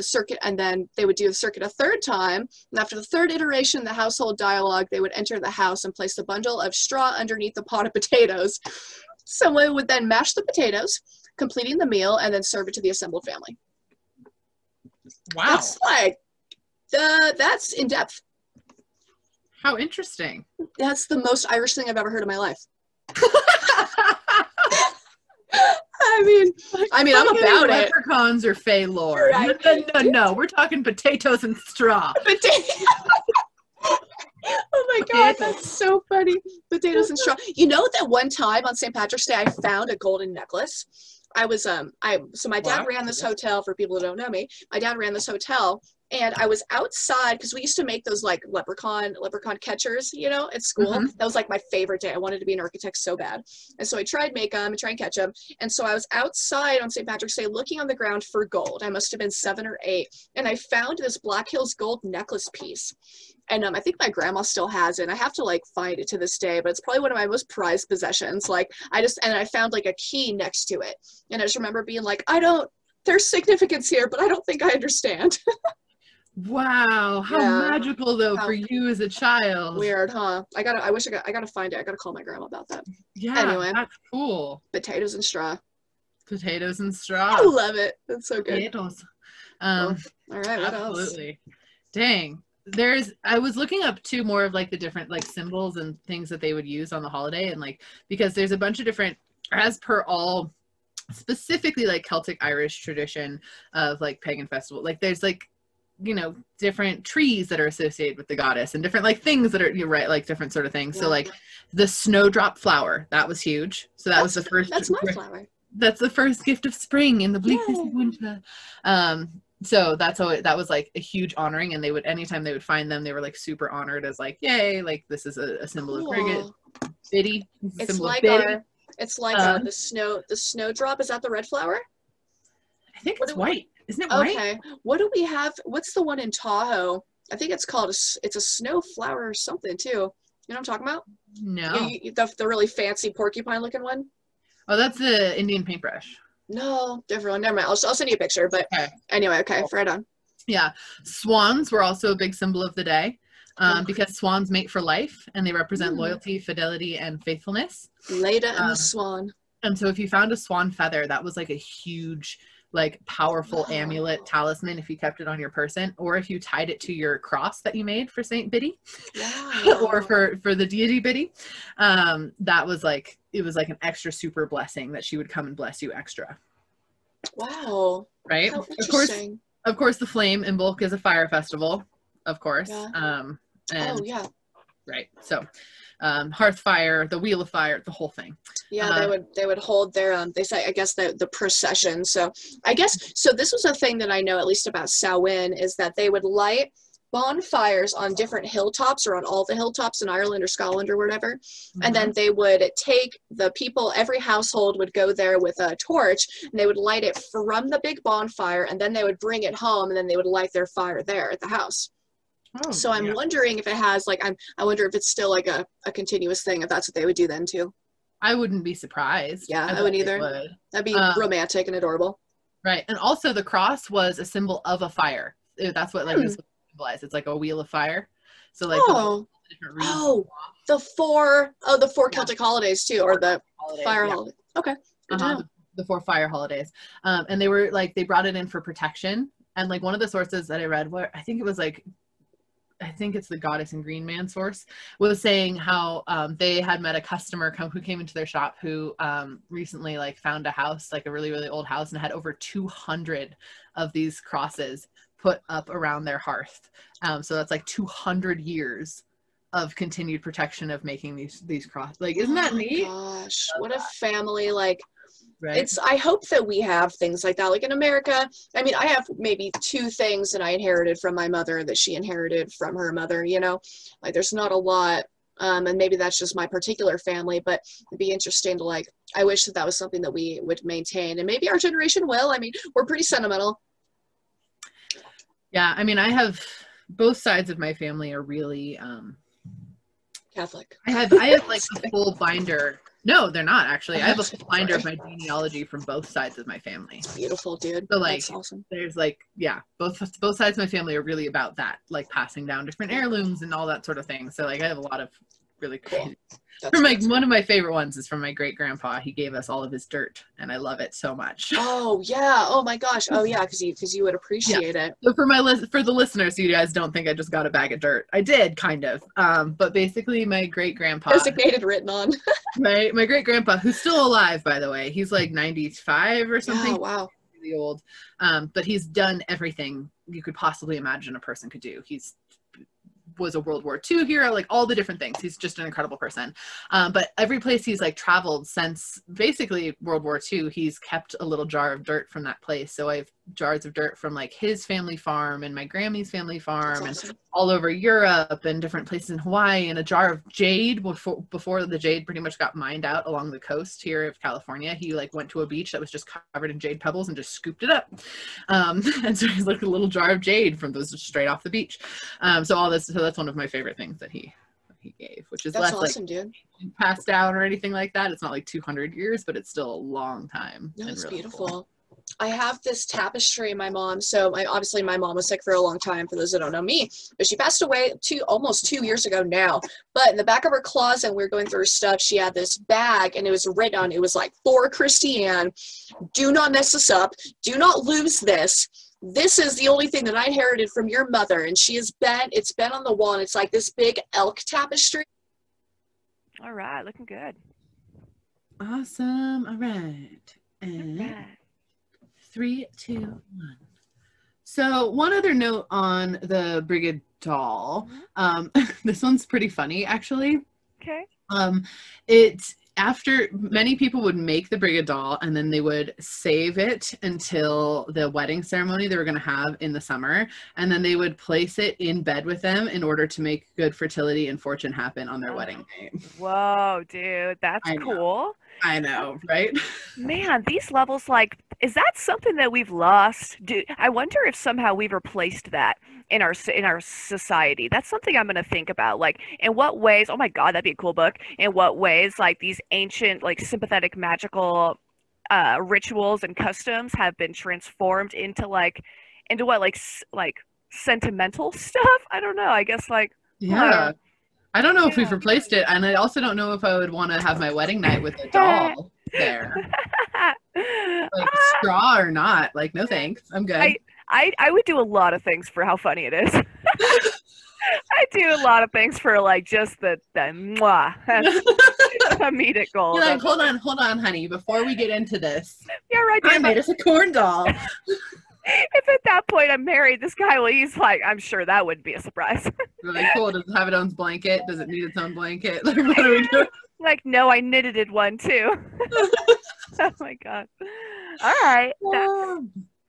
they would do the circuit a third time. And after the third iteration, the household dialogue, they would enter the house and place the bundle of straw underneath the pot of potatoes. Someone would then mash the potatoes, completing the meal, and then serve it to the assembled family. Wow. That's in depth. How interesting. That's the most Irish thing I've ever heard in my life. I mean, I'm about it. Leprechauns or Fey lore. Right. No, we're talking potatoes and straw. Oh my God, that's so funny. Potatoes and straw. You know that one time on St. Patrick's Day, I found a golden necklace. So my dad ran this hotel. For people who don't know me, my dad ran this hotel. And I was outside because we used to make those like leprechaun catchers, at school. Mm-hmm. That was like my favorite day. I wanted to be an architect so bad. And so I tried make them and try and catch them. And so I was outside on St. Patrick's Day looking on the ground for gold. I must have been 7 or 8. And I found this Black Hills gold necklace piece. And I think my grandma still has it. And I have to like find it to this day, but it's probably one of my most prized possessions. I found like a key next to it. And I just remember being like, there's significance here, but I don't think I understand. Wow, how magical though for you as a child. Weird, huh? I gotta find it. I gotta call my grandma about that. Yeah, anyway, that's cool. Potatoes and straw. Potatoes and straw. I love it. That's so good. Potatoes. All right, what absolutely. Dang. I was looking up too more of like the different like symbols and things that they would use on the holiday, and like because there's a bunch of different, as per all specifically like Celtic Irish tradition of like pagan festival, like there's like different trees that are associated with the goddess and different like things that are, you're right, like different sort of things. So like the snowdrop flower, that was huge. So that's the first. That's my flower. That's the first gift of spring in the bleakness of winter. So that was like a huge honoring, and they would, anytime they would find them, they were like super honored as like, yay, like this is a symbol of Brigid. Biddy. It's like the snowdrop. Is that the red flower? I think it's white. Isn't it white? Okay. What do we have? What's the one in Tahoe? I think it's called it's a snow flower or something too. You know what I'm talking about? No. The really fancy porcupine looking one? Oh, that's the Indian paintbrush. No, different one. Never mind. I'll send you a picture. But anyway, okay, right on. Yeah. Swans were also a big symbol of the day because swans mate for life, and they represent loyalty, fidelity, and faithfulness. Leda and the swan. And so if you found a swan feather, that was like a huge, like powerful amulet talisman if you kept it on your person, or if you tied it to your cross that you made for Saint Biddy, or for the deity Biddy. That was like, it was like an extra super blessing that she would come and bless you extra. Wow. Right? How interesting. Of course, the Flame in Bulk is a fire festival, of course. Yeah. Right. So hearth fire, the wheel of fire, the whole thing. Yeah, they would hold their they say, I guess, the procession. So I guess, so this was a thing that I know at least about Samhain, is that they would light bonfires on different hilltops, or on all the hilltops in Ireland or Scotland or whatever. And then they would take the people, every household would go there with a torch, and they would light it from the big bonfire, and then they would bring it home, and then they would light their fire there at the house. So I'm wondering if it has like, I wonder if it's still like a continuous thing, if that's what they would do then too. I wouldn't be surprised. Yeah, I wouldn't either. That'd be romantic and adorable. Right. And also the cross was a symbol of a fire. That's what like this would symbolize. It's like a wheel of fire. So like the four Celtic holidays too, or the fire holiday. Okay. The 4 fire holidays. And they were like, they brought it in for protection. And like one of the sources that I read, where I think it was like I think it's the Goddess and Green Man source, was saying how they had met a customer who came into their shop who recently like found a house, like a really, really old house, and had over 200 of these crosses put up around their hearth. So that's like 200 years of continued protection of making these crosses. Like, isn't that neat? Gosh, what a family. Like, Right. I hope that we have things like that. Like in America, I mean, I have maybe 2 things that I inherited from my mother that she inherited from her mother, you know, like there's not a lot. And maybe that's just my particular family, but it'd be interesting to like, I wish that that was something that we would maintain, and maybe our generation will. I mean, we're pretty sentimental. Yeah. I mean, I have both sides of my family are really, Catholic. I have like a full binder. No, they're not actually. I have a full binder of my genealogy from both sides of my family. It's beautiful, dude. So like, that's awesome. there's like, yeah, both sides of my family are really about that, like passing down different heirlooms and all that sort of thing. So like, I have a lot of really cool. From like one of my favorite ones is from my great grandpa. He gave us all of his dirt, and I love it so much. Oh yeah. Oh my gosh. Oh yeah. Because you would appreciate it. So for the listeners, you guys don't think I just got a bag of dirt. I did kind of. But basically, my great grandpa, designated written on. my great grandpa, who's still alive, by the way. He's like 95 or something. Oh wow. Really old. But he's done everything you could possibly imagine a person could do. Was a World War II hero, like all the different things. He's just an incredible person. But every place he's like traveled since basically World War II, he's kept a little jar of dirt from that place. So I have jars of dirt from like his family farm and my Grammy's family farm and all over Europe and different places in Hawaii, and a jar of jade before the jade pretty much got mined out along the coast here of California. He like went to a beach that was just covered in jade pebbles and just scooped it up. And so he's like a little jar of jade from those just straight off the beach. So that's one of my favorite things that he gave, which is that's less awesome, like dude. passed down or anything like that. It's not like 200 years, but it's still a long time. No, it's really beautiful. Cool. I have this tapestry my mom, obviously my mom was sick for a long time, for those that don't know me, but she passed away almost 2 years ago now. But in the back of her closet, when we were going through her stuff, she had this bag, and it was written on, it was like, "For Christiane, do not mess this up, do not lose this. This is the only thing that I inherited from your mother." And it's been on the wall, and it's like this big elk tapestry. All right, looking good. Awesome. All right. And 3, 2, 1. So one other note on the Brigid doll. This one's pretty funny, actually. Okay. It's after many people would make the Brigid doll, and then they would save it until the wedding ceremony they were going to have in the summer, and then they would place it in bed with them in order to make good fertility and fortune happen on their wedding night. Whoa, dude, that's cool. I know, right? Man, these levels, like, is that something that we've lost? I wonder if somehow we've replaced that in our society. That's something I'm going to think about. Like, in what ways, oh my God, that'd be a cool book. In what ways, like, these ancient, like, sympathetic, magical rituals and customs have been transformed into what, like sentimental stuff? I don't know. I guess, like, yeah. I don't know if we've replaced it, and I also don't know if I would want to have my wedding night with a doll there. Like, straw or not, like, no thanks. I'm good. I would do a lot of things for how funny it is. I do a lot of things for, like, just the mwah. Comedic gold. You're like, hold on, honey, before we get into this. Yeah, right. I made us a corn doll. If at that point I'm married, this guy, well, he's like, I'm sure that wouldn't be a surprise. Really cool. Does it have its own blanket? Does it need its own blanket? Like, what are we doing? Like, no, I knitted one too. Oh my God. All right.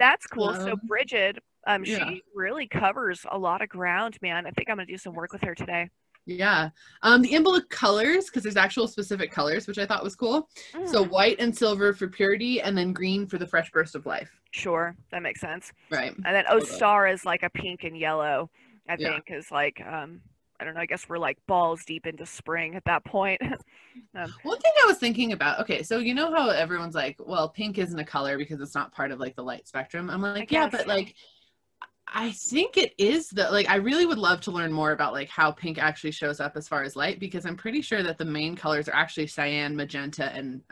That's cool. So Brigid, she really covers a lot of ground, man. I think I'm going to do some work with her today. Yeah. The Imbolc colors, because there's actual specific colors, which I thought was cool. So white and silver for purity, and then green for the fresh burst of life. Sure. That makes sense. Right. And then Ostar is like a pink and yellow, I think, is like, I don't know, I guess we're like balls deep into spring at that point. One thing I was thinking about, okay, so you know how everyone's like, well, pink isn't a color because it's not part of like the light spectrum. I'm like, yeah, but like, I think it is I really would love to learn more about like how pink actually shows up as far as light, because I'm pretty sure that the main colors are actually cyan, magenta, and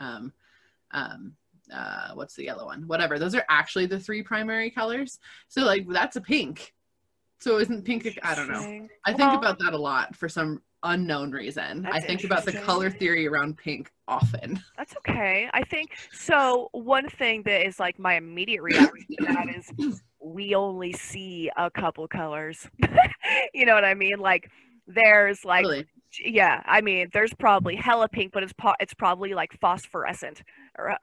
what's the yellow one? Whatever. Those are actually the 3 primary colors. So like, that's a pink So isn't pink, I don't know. Interesting. I think Well, about that a lot for some unknown reason. I that's think about the color interesting. theory around pink often. That's okay. I think so. One thing that is like my immediate reaction to that is we only see a couple colors. You know what I mean? Like there's like Totally. yeah, I mean there's probably hella pink, but it's probably like phosphorescent or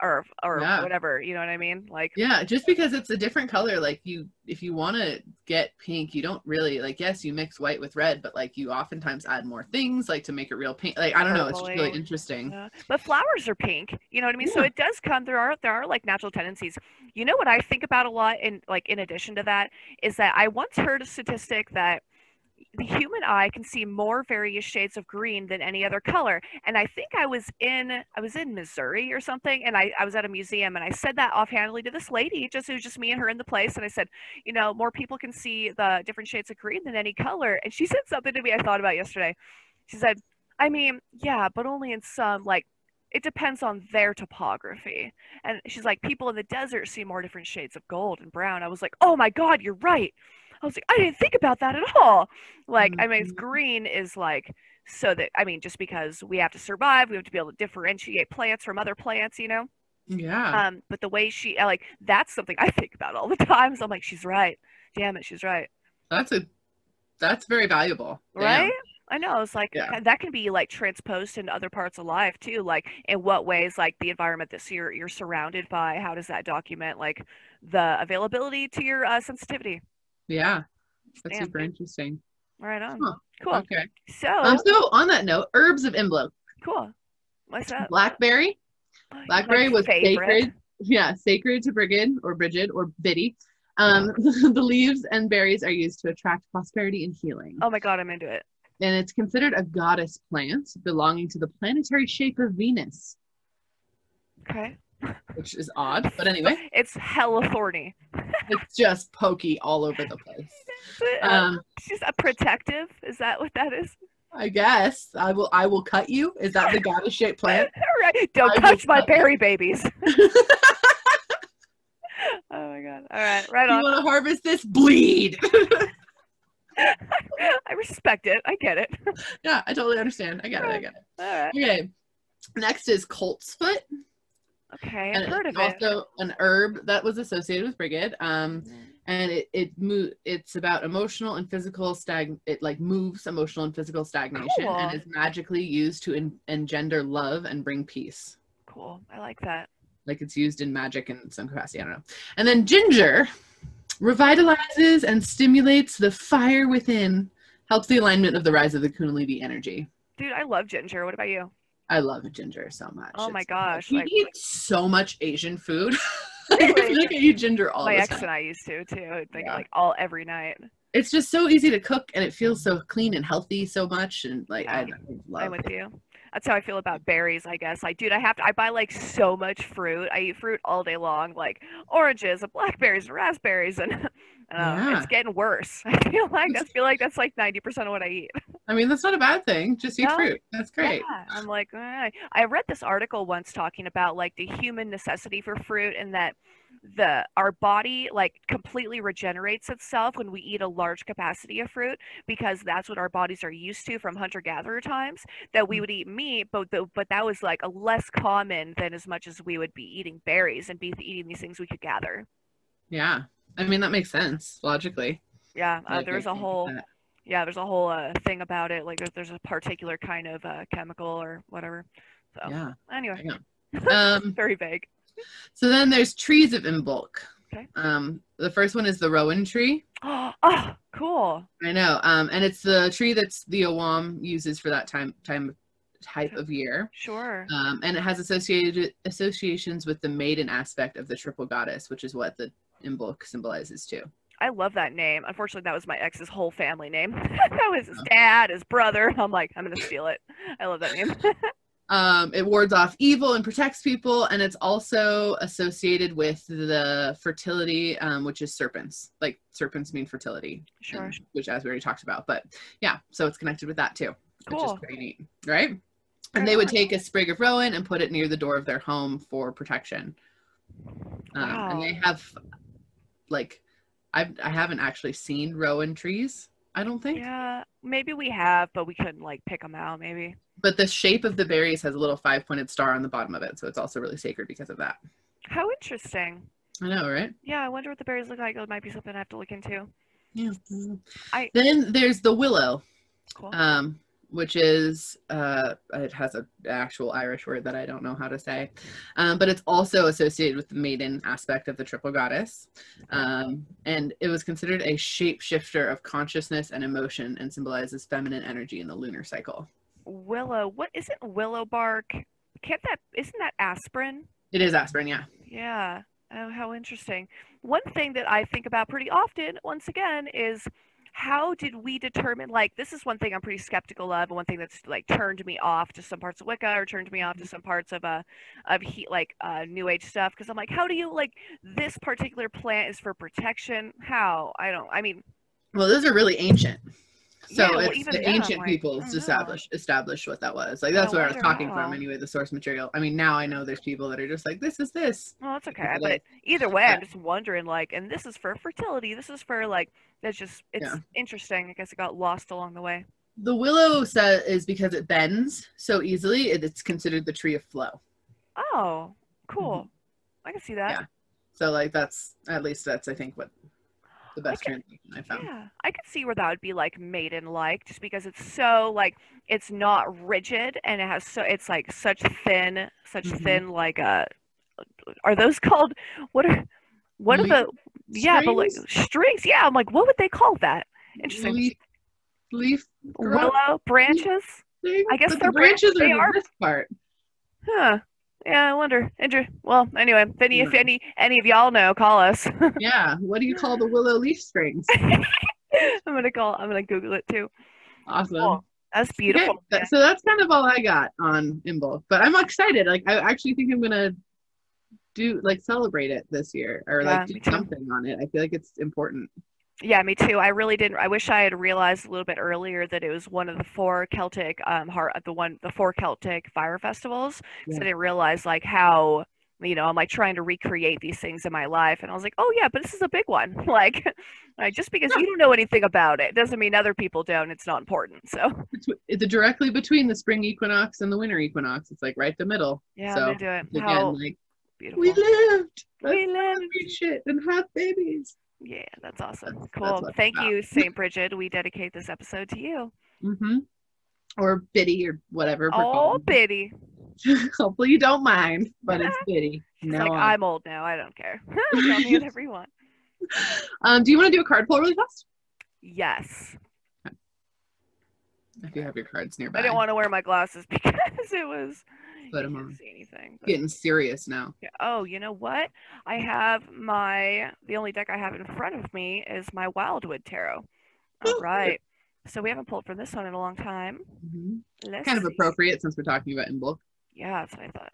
Yeah. whatever. You know what I mean? Like Yeah, just because it's a different color, like if you want to get pink, you don't really like, yes, you mix white with red, but like you oftentimes add more things like to make it real pink. Like, I don't know, it's just really purpling. interesting. Yeah. But flowers are pink. You know what I mean? So Yeah. it does come. There are like natural tendencies. You know what I think about a lot, in like in addition to that, is that I once heard a statistic that the human eye can see more various shades of green than any other color. And I think I was in Missouri or something, and I was at a museum, and I said that offhandedly to this lady. It was just me and her in the place, and I said, more people can see the different shades of green than any color. And she said something to me I thought about yesterday. She said, I mean, yeah, but only in some, like, it depends on their topography. And she's like, people in the desert see more different shades of gold and brown. I was like, oh my God, you're right. I was like, I didn't think about that at all. Like, I mean, it's Mhm. green is like, so that, I mean, just because we have to survive, we have to be able to differentiate plants from other plants, you know? Yeah, But the way like, that's something I think about all the time. So I'm like, she's right. Damn it, she's right. that's a that's very valuable. Right? Damn. I know. It's like Yeah. that can be like transposed into other parts of life too. Like in what ways, like the environment that you're surrounded by, how does that document like the availability to your sensitivity? Yeah, that's Damn, super dude. interesting. Right on. Huh. Cool. Okay. So So on that note, herbs of Imbolc. cool. What's up? Blackberry. My Blackberry was favorite. sacred. Yeah, sacred to Bridget or Biddy. The leaves and berries are used to attract prosperity and healing. Oh my God, I'm into it. And it's considered a goddess plant belonging to the planetary shape of Venus, Okay. which is odd. But anyway, It's hella thorny. it's just pokey all over the place. She's a protective. Is that what that is? I guess I will cut you. Is that the goddess shaped plant? All right. Don't I will touch my cut you. berry babies. Oh my God. All right. Right You on. want to harvest this? Bleed. I respect it. I get it. Yeah, I totally understand. I get it. All right. Okay. Next is colt's foot. Okay. And I've heard of it's it. also an herb that was associated with Brigid. And it's about emotional and physical it like moves emotional and physical stagnation Cool. and is magically used to engender love and bring peace. Cool. I like that. Like it's used in magic in some capacity. I don't know. And then ginger revitalizes and stimulates the fire within, helps the alignment of the rise of the Kundalini energy. Dude, I love ginger. What about you? I love ginger so much. Oh my It's- gosh. We Like eat so much Asian food. I feel really, like I eat ginger all my the ex time. and I used to too. I'd think Yeah. like every night. It's just so easy to cook and it feels so clean and healthy so much. And like, Yeah. I I'm love with it. you. That's how I feel about berries, I guess. Like, dude, I buy like so much fruit. I eat fruit all day long, like oranges and blackberries and raspberries, and Yeah. it's getting worse. I feel like that's like 90% of what I eat. I mean, that's not a bad thing. Just eat No? fruit. That's great. Yeah, I'm like, I read this article once talking about like the human necessity for fruit, and that our body like completely regenerates itself when we eat a large capacity of fruit, because that's what our bodies are used to from hunter-gatherer times, that we would eat meat, but that was like a less common than as much as we would be eating berries and be eating these things we could gather. Yeah. I mean, that makes sense logically. Yeah, Like, there's I a think whole that- there's a whole thing about it, like there's a particular kind of chemical or whatever. So Yeah. anyway, Very very vague. So then there's trees of Imbolc. Okay. The first one is the rowan tree. Oh, cool. I know. And it's the tree that's the Awam uses for that type of year. Sure. And it has associations with the maiden aspect of the triple goddess, which is what the Imbolc symbolizes too. I love that name. Unfortunately, that was my ex's whole family name. That was his dad, his brother. I'm like, I'm gonna steal it. I love that name. It wards off evil and protects people, and it's also associated with the fertility, which is serpents. Like serpents mean fertility, Sure. which as we already talked about. But yeah, so it's connected with that too, which Cool. is pretty neat, right? Right And they would on. take a sprig of rowan and put it near the door of their home for protection. Wow. And they have like I haven't actually seen rowan trees, I don't think. Yeah, maybe we have, but we couldn't like pick them out. Maybe. But the shape of the berries has a little 5-pointed star on the bottom of it, so it's also really sacred because of that. How interesting. I know, right? Yeah, I wonder what the berries look like. It might be something I have to look into. Yeah. I Then there's the willow, cool. which is it has an actual Irish word that I don't know how to say, but it's also associated with the maiden aspect of the triple goddess, and it was considered a shapeshifter of consciousness and emotion, and symbolizes feminine energy in the lunar cycle. Willow. What isn't willow bark? Isn't that aspirin? It is aspirin, yeah. Yeah. Oh, how interesting. One thing that I think about pretty often, once again, is how did we determine, like, this is one thing I'm pretty skeptical of, and one thing that's like turned me off to some parts of Wicca, or turned me off to some parts of New Age stuff, because I'm like, how do you, like, this particular plant is for protection? How? I mean, Well, those are really ancient. So yeah, well, it's even the then, ancient like, peoples I don't know. established what that was. Like that's I where I was wonder talking how. from anyway, the source material. I mean, now I know there's people that are just like, this is this. Well, that's okay. It But is. either way, I'm But just wondering, like, and this is for fertility. This is for, like, that's just, it's yeah. interesting. I guess it got lost along the way. The willow is because it bends so easily, it's considered the tree of flow. Oh, cool. I can see that. Yeah. So like that's I think what the best could- translation I found. Yeah, I could see where that would be like maiden-like, just because it's so like it's not rigid and it has it's like such thin like are those called what are Leaf the yeah, but like strings? strings? Yeah, I'm like, what would they call that? Interesting. Leaf Willow branches? thing? I guess But they're the branches they are are. the best part. Huh. Yeah, I wonder. Well, anyway, if any of y'all know, call us. Yeah. What do you call the willow leaf strings? I'm gonna Google it too. Awesome. Cool. That's beautiful. Okay, so that's kind of all I got on Imbolc, but I'm excited. Like I actually think I'm gonna celebrate it this year, or Yeah, do me too. something on it. I feel like it's important. Yeah, me too. I really didn't. I wish I had realized a little bit earlier that it was one of the four Celtic the four Celtic fire festivals. So I Yeah. didn't realize like how, I'm like trying to recreate these things in my life, and I was like, oh yeah, but this is a big one. Like just because you don't know anything about it doesn't mean other people don't. It's not important. So It's directly between the spring equinox and the winter equinox. It's like right the middle. yeah, So I'm gonna do it. again, How like beautiful. we lived. We Let's lived. celebrate shit and have babies. Yeah, that's awesome. That's Cool. what it's Thank about. you, St. Bridget. We dedicate this episode to you. Or Biddy or whatever. we're Oh, calling Biddy. it. Hopefully you don't mind, but it's Biddy. She's No, like, I'm old now. I don't care. Call me whatever you want. do you want to do a card pull really fast? Yes. If you have your cards nearby. I didn't want to wear my glasses because it was. Put you 'em can't on. see anything. But, Getting serious now. yeah. Oh, you know what? I have the only deck I have in front of me is my Wildwood Tarot. All right. So we haven't pulled from this one in a long time. Let's Kind of see. appropriate since we're talking about Imbolc. Yeah, that's what I thought.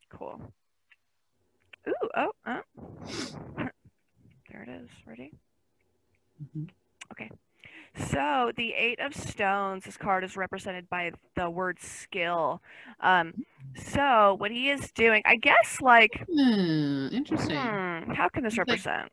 Cool. Ooh, oh. There it is. Ready? Okay. So the Eight of Stones, this card is represented by the word skill. So what he is doing, I guess, like, Interesting. how can this It's like- represent?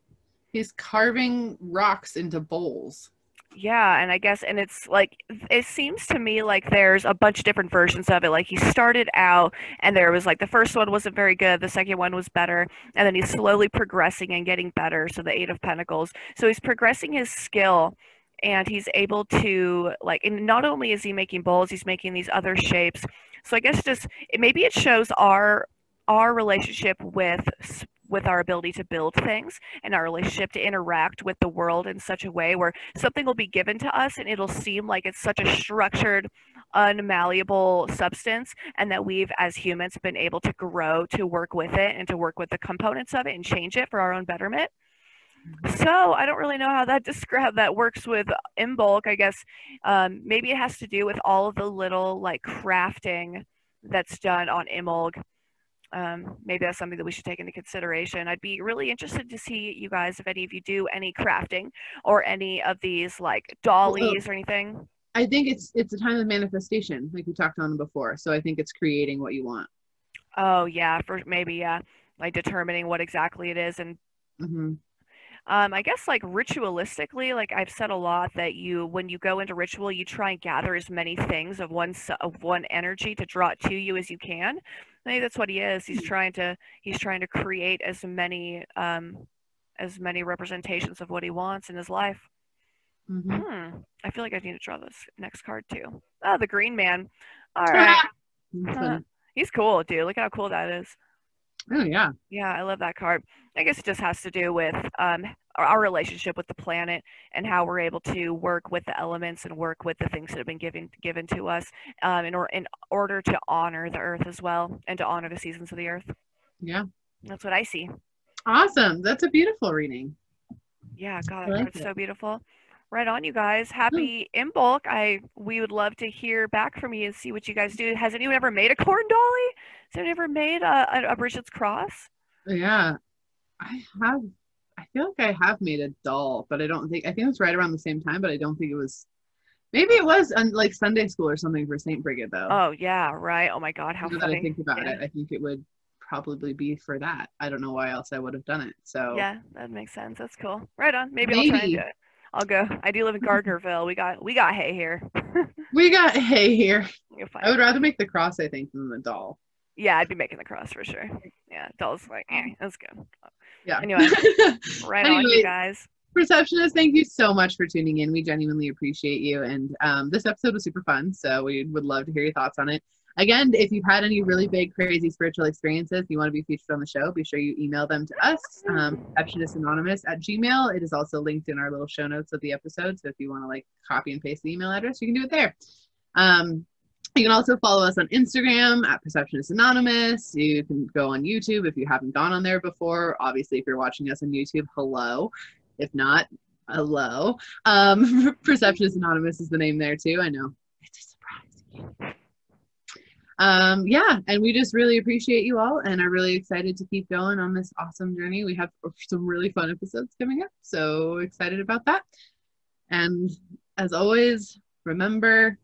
He's carving rocks into bowls. Yeah, and I guess, and it's like, it seems to me like there's a bunch of different versions of it. Like he started out and there was like the first one wasn't very good, the second one was better, and then he's slowly progressing and getting better. So the Eight of Pentacles. So he's progressing his skill and he's able to like, and not only is he making bowls, he's making these other shapes. So I guess maybe it shows our relationship with our ability to build things and our relationship to interact with the world in such a way where something will be given to us and it'll seem like it's such a structured, unmalleable substance, and that we've as humans been able to grow to work with it and to work with the components of it and change it for our own betterment. So I don't really know how that works with Imbolc. I guess maybe it has to do with all of the little like crafting that's done on Imbolc. Maybe that's something that we should take into consideration. I'd be really interested to see you guys if any of you do any crafting or any of these like dollies or anything. I think it's a time of manifestation, like we talked on before. So I think it's creating what you want. Oh yeah, like determining what exactly it is. And I guess like ritualistically, like I've said a lot that when you go into ritual, you try and gather as many things of of one energy to draw it to you as you can. I think that's what he is. He's trying to create as many representations of what he wants in his life. I feel like I need to draw this next card too. Oh, the Green Man. All right. He's cool, dude. Look how cool that is. Oh yeah. Yeah, I love that card. I guess it just has to do with our relationship with the planet and how we're able to work with the elements and work with the things that have been given to us in order to honor the earth as well and to honor the seasons of the earth. Yeah. That's what I see. Awesome. That's a beautiful reading. Yeah, God, that card's so beautiful. Right on, you guys. Happy Imbolc. We would love to hear back from you and see what you guys do. Has anyone ever made a corn dolly? Has anyone ever made a Bridget's cross? Yeah, I have. I feel like I have made a doll, but I think it was right around the same time, but I don't think it was. Maybe it was like Sunday school or something for St. Bridget, though. Oh, yeah, right. Oh, my God, how funny. Now that I think about it, I think it would probably be for that. I don't know why else I would have done it. So yeah, that makes sense. That's cool. Right on. Maybe I'll try and do it. I'll go. I do live in Gardnerville. We got hay here. We got hay here. I would rather make the cross, I think, than the doll. Yeah, I'd be making the cross for sure. Yeah, doll's like, that's good. Yeah. Anyway, on, you guys. Perceptionists, thank you so much for tuning in. We genuinely appreciate you. And this episode was super fun, so we would love to hear your thoughts on it. Again, if you've had any really big, crazy spiritual experiences, you want to be featured on the show, be sure you email them to us, perceptionistanonymous@gmail.com. It is also linked in our little show notes of the episode, so if you want to like copy and paste the email address, you can do it there. You can also follow us on Instagram @perceptionistanonymous. You can go on YouTube if you haven't gone on there before. Obviously, if you're watching us on YouTube, hello. If not, hello. Perceptionist Anonymous is the name there too. I know. It's a surprise. Yeah, and we just really appreciate you all and are really excited to keep going on this awesome journey. We have some really fun episodes coming up, so excited about that. And as always, remember